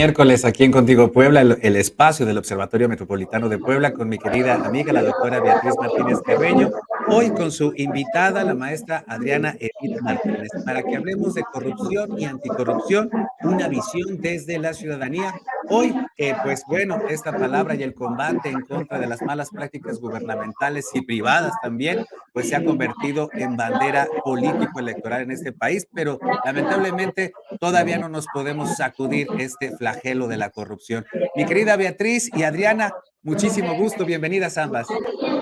miércoles aquí en Contigo Puebla, el espacio del Observatorio Metropolitano de Puebla, con mi querida amiga, la doctora Beatriz Martínez Carreño, hoy con su invitada, la maestra Adriana Edith Martínez, para que hablemos de corrupción y anticorrupción, una visión desde la ciudadanía. Hoy, que pues bueno, esta palabra y el combate en contra de las malas prácticas gubernamentales y privadas también, pues se ha convertido en bandera político-electoral en este país, pero lamentablemente todavía no nos podemos sacudir este flagelo de la corrupción. Mi querida Beatriz y Adriana, muchísimo gusto, bienvenidas ambas.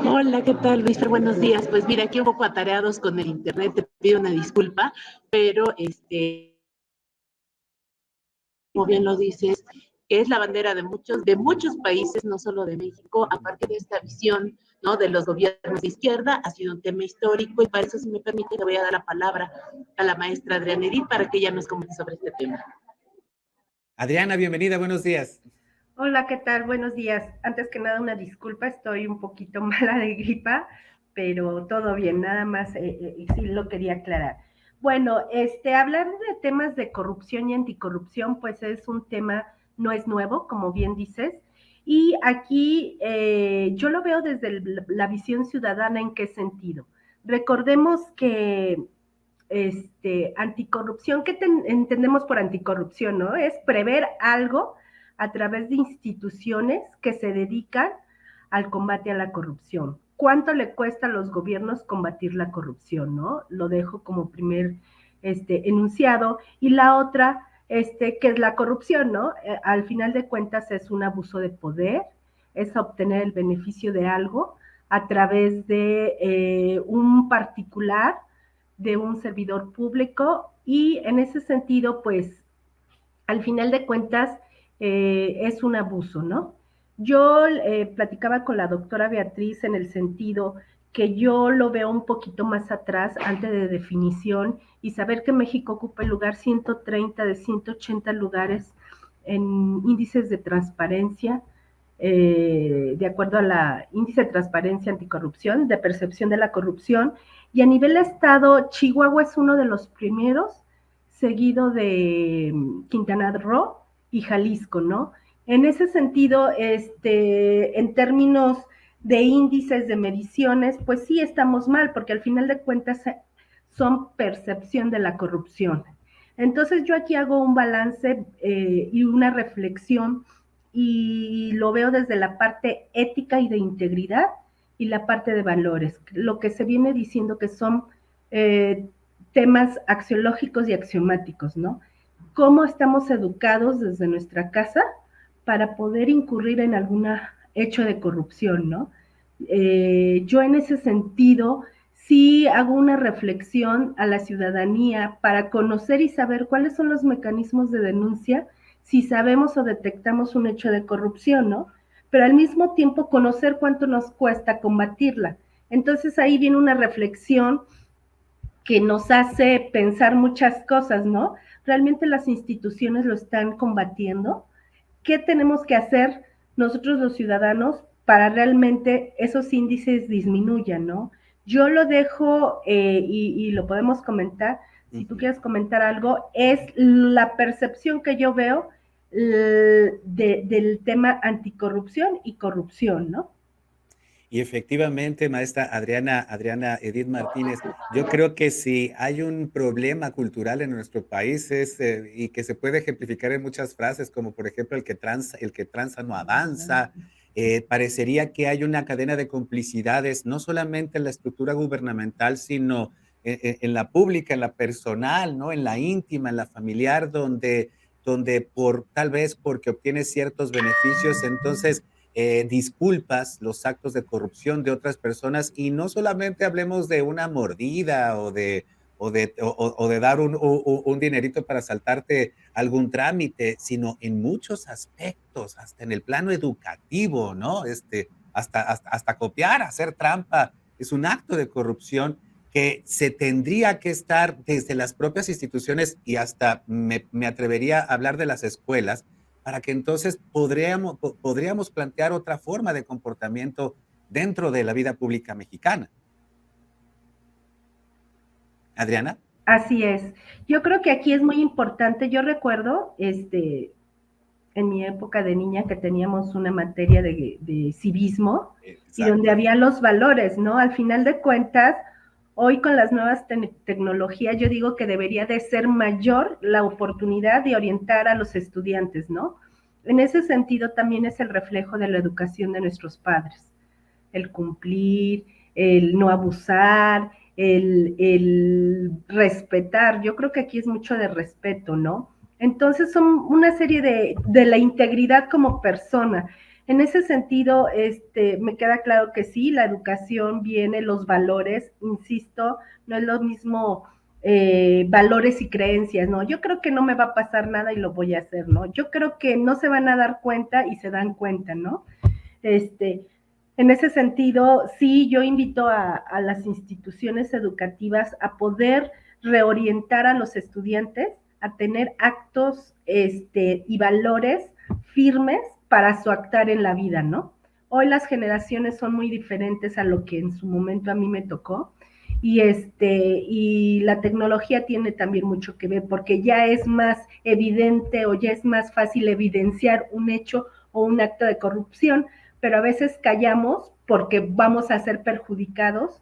Hola, ¿qué tal, Víctor? Buenos días. Pues mira, aquí un poco atareados con el internet, te pido una disculpa, pero como bien lo dices, es la bandera de muchos países, no solo de México, aparte de esta visión, ¿no?, de los gobiernos de izquierda, ha sido un tema histórico y para eso, si me permite, le voy a dar la palabra a la maestra Adriana Edith para que ella nos comente sobre este tema. Adriana, bienvenida, buenos días. Hola, ¿qué tal? Buenos días. Antes que nada, una disculpa, estoy un poquito mala de gripa, pero todo bien, nada más sí lo quería aclarar. Bueno, hablar de temas de corrupción y anticorrupción, pues es un tema, no es nuevo, como bien dices, y aquí yo lo veo desde la visión ciudadana. ¿En qué sentido? Recordemos que anticorrupción, ¿qué entendemos por anticorrupción, no? Es prever algo a través de instituciones que se dedican al combate a la corrupción. ¿Cuánto le cuesta a los gobiernos combatir la corrupción, no? Lo dejo como primer enunciado. Y la otra, que es la corrupción, ¿no? Al final de cuentas es un abuso de poder, es obtener el beneficio de algo a través de un particular, de un servidor público, y en ese sentido, pues, al final de cuentas, es un abuso, ¿no? Yo platicaba con la doctora Beatriz en el sentido que yo lo veo un poquito más atrás, antes de definición, y saber que México ocupa el lugar 130 de 180 lugares en índices de transparencia, de acuerdo a la índice de transparencia anticorrupción, de percepción de la corrupción, y a nivel estado, Chihuahua es uno de los primeros, seguido de Quintana Roo y Jalisco, ¿no? En ese sentido, en términos de índices de mediciones, pues sí estamos mal, porque al final de cuentas son percepción de la corrupción. Entonces yo aquí hago un balance y una reflexión, y lo veo desde la parte ética y de integridad y la parte de valores, lo que se viene diciendo que son temas axiológicos y axiomáticos, ¿no? ¿Cómo estamos educados desde nuestra casa para poder incurrir en algún hecho de corrupción, ¿no? Yo en ese sentido sí hago una reflexión a la ciudadanía para conocer y saber cuáles son los mecanismos de denuncia si sabemos o detectamos un hecho de corrupción, ¿no? Pero al mismo tiempo conocer cuánto nos cuesta combatirla. Entonces ahí viene una reflexión que nos hace pensar muchas cosas, ¿no? ¿Realmente las instituciones lo están combatiendo? ¿Qué tenemos que hacer nosotros los ciudadanos para realmente esos índices disminuyan, ¿no? Yo lo dejo y lo podemos comentar, si tú quieres comentar algo, es la percepción que yo veo del tema anticorrupción y corrupción, ¿no? Y efectivamente, maestra Adriana Edith Martínez, yo creo que si hay un problema cultural en nuestro país y que se puede ejemplificar en muchas frases, como por ejemplo el que tranza no avanza, parecería que hay una cadena de complicidades, no solamente en la estructura gubernamental, sino en la pública, en la personal, ¿no? En la íntima, en la familiar, donde tal vez porque obtienes ciertos beneficios, entonces disculpas los actos de corrupción de otras personas, y no solamente hablemos de una mordida o de dar un dinerito para saltarte algún trámite, sino en muchos aspectos, hasta en el plano educativo, ¿no? Hasta copiar, hacer trampa, es un acto de corrupción que se tendría que estar desde las propias instituciones, y hasta me atrevería a hablar de las escuelas, para que entonces podríamos plantear otra forma de comportamiento dentro de la vida pública mexicana. Adriana. Así es. Yo creo que aquí es muy importante. Yo recuerdo, en mi época de niña que teníamos una materia de civismo. Exacto. Y donde había los valores, ¿no? Al final de cuentas, hoy con las nuevas tecnologías, yo digo que debería de ser mayor la oportunidad de orientar a los estudiantes, ¿no? En ese sentido también es el reflejo de la educación de nuestros padres, el cumplir, el no abusar, el respetar. Yo creo que aquí es mucho de respeto, ¿no? Entonces son una serie de la integridad como persona. En ese sentido, me queda claro que sí, la educación viene, los valores, insisto, no es lo mismo valores y creencias, ¿no? Yo creo que no me va a pasar nada y lo voy a hacer, ¿no? Yo creo que no se van a dar cuenta y se dan cuenta, ¿no? En ese sentido, sí, yo invito a las instituciones educativas a poder reorientar a los estudiantes a tener actos y valores firmes para su actuar en la vida, ¿no? Hoy las generaciones son muy diferentes a lo que en su momento a mí me tocó y la tecnología tiene también mucho que ver porque ya es más evidente o ya es más fácil evidenciar un hecho o un acto de corrupción, pero a veces callamos porque vamos a ser perjudicados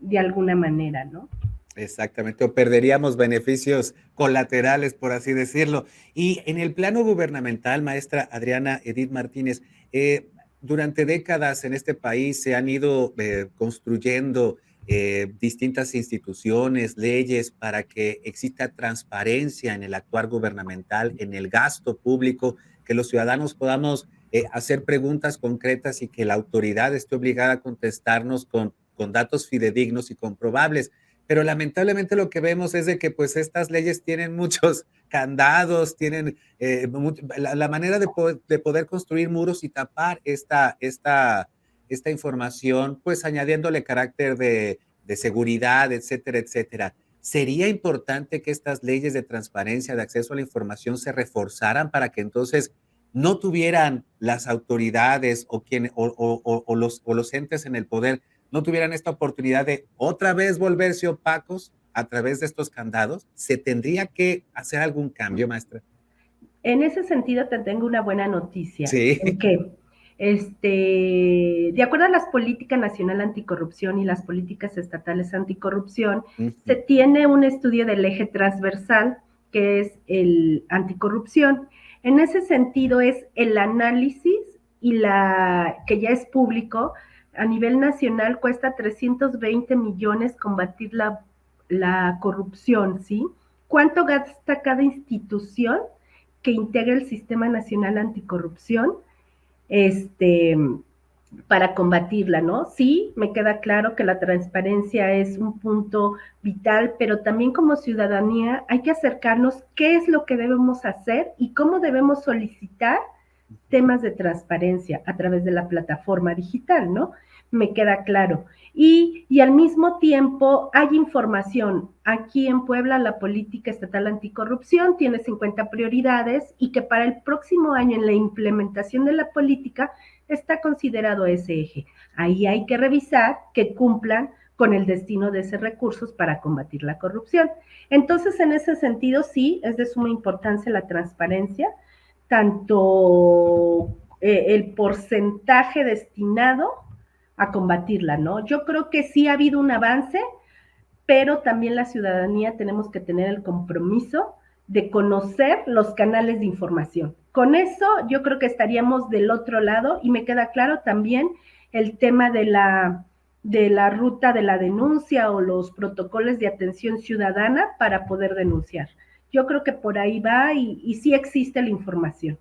de alguna manera, ¿no? Exactamente, o perderíamos beneficios colaterales, por así decirlo. Y en el plano gubernamental, maestra Adriana Edith Martínez, durante décadas en este país se han ido construyendo distintas instituciones, leyes para que exista transparencia en el actuar gubernamental, en el gasto público, que los ciudadanos podamos hacer preguntas concretas y que la autoridad esté obligada a contestarnos con datos fidedignos y comprobables. Pero lamentablemente lo que vemos es de que pues estas leyes tienen muchos candados, tienen la manera de poder construir muros y tapar esta información, pues añadiéndole carácter de seguridad, etcétera, etcétera. ¿Sería importante que estas leyes de transparencia, de acceso a la información se reforzaran para que entonces no tuvieran las autoridades o los entes en el poder no tuvieran esta oportunidad de otra vez volverse opacos a través de estos candados? ¿Se tendría que hacer algún cambio, maestra? En ese sentido te tengo una buena noticia. Sí. ¿En qué? De acuerdo a las políticas nacional anticorrupción y las políticas estatales anticorrupción, se tiene un estudio del eje transversal que es el anticorrupción. En ese sentido es el análisis y que ya es público. A nivel nacional cuesta 320 millones combatir la corrupción, ¿sí? ¿Cuánto gasta cada institución que integra el Sistema Nacional Anticorrupción para combatirla, ¿no? Sí, me queda claro que la transparencia es un punto vital, pero también como ciudadanía hay que acercarnos qué es lo que debemos hacer y cómo debemos solicitar temas de transparencia a través de la plataforma digital, ¿no? Me queda claro. Y al mismo tiempo hay información. Aquí en Puebla la política estatal anticorrupción tiene 50 prioridades y que para el próximo año en la implementación de la política está considerado ese eje. Ahí hay que revisar que cumplan con el destino de esos recursos para combatir la corrupción. Entonces, en ese sentido, sí, es de suma importancia la transparencia, tanto el porcentaje destinado a combatirla, ¿no? Yo creo que sí ha habido un avance, pero también la ciudadanía tenemos que tener el compromiso de conocer los canales de información. Con eso yo creo que estaríamos del otro lado y me queda claro también el tema de la ruta de la denuncia o los protocolos de atención ciudadana para poder denunciar. Yo creo que por ahí va y sí existe la información.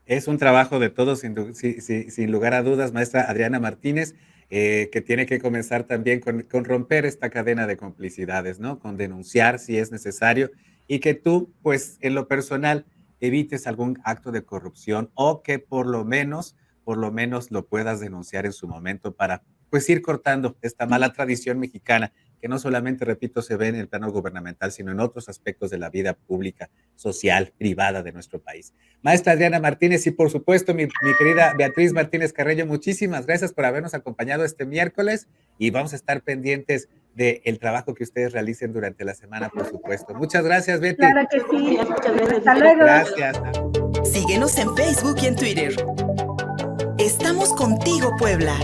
Es un trabajo de todos, sin lugar a dudas, maestra Adriana Martínez, que tiene que comenzar también con romper esta cadena de complicidades, ¿no? Con denunciar si es necesario y que tú, pues, en lo personal, evites algún acto de corrupción o que por lo menos lo puedas denunciar en su momento para, pues, ir cortando esta mala tradición mexicana que no solamente, repito, se ve en el plano gubernamental, sino en otros aspectos de la vida pública, social, privada de nuestro país. Maestra Adriana Martínez y, por supuesto, mi querida Beatriz Martínez Carreño, muchísimas gracias por habernos acompañado este miércoles y vamos a estar pendientes del trabajo que ustedes realicen durante la semana, por supuesto. Muchas gracias, Betty. Claro que sí. Muchas gracias. Hasta luego. Gracias. Síguenos en Facebook y en Twitter. Estamos contigo, Puebla.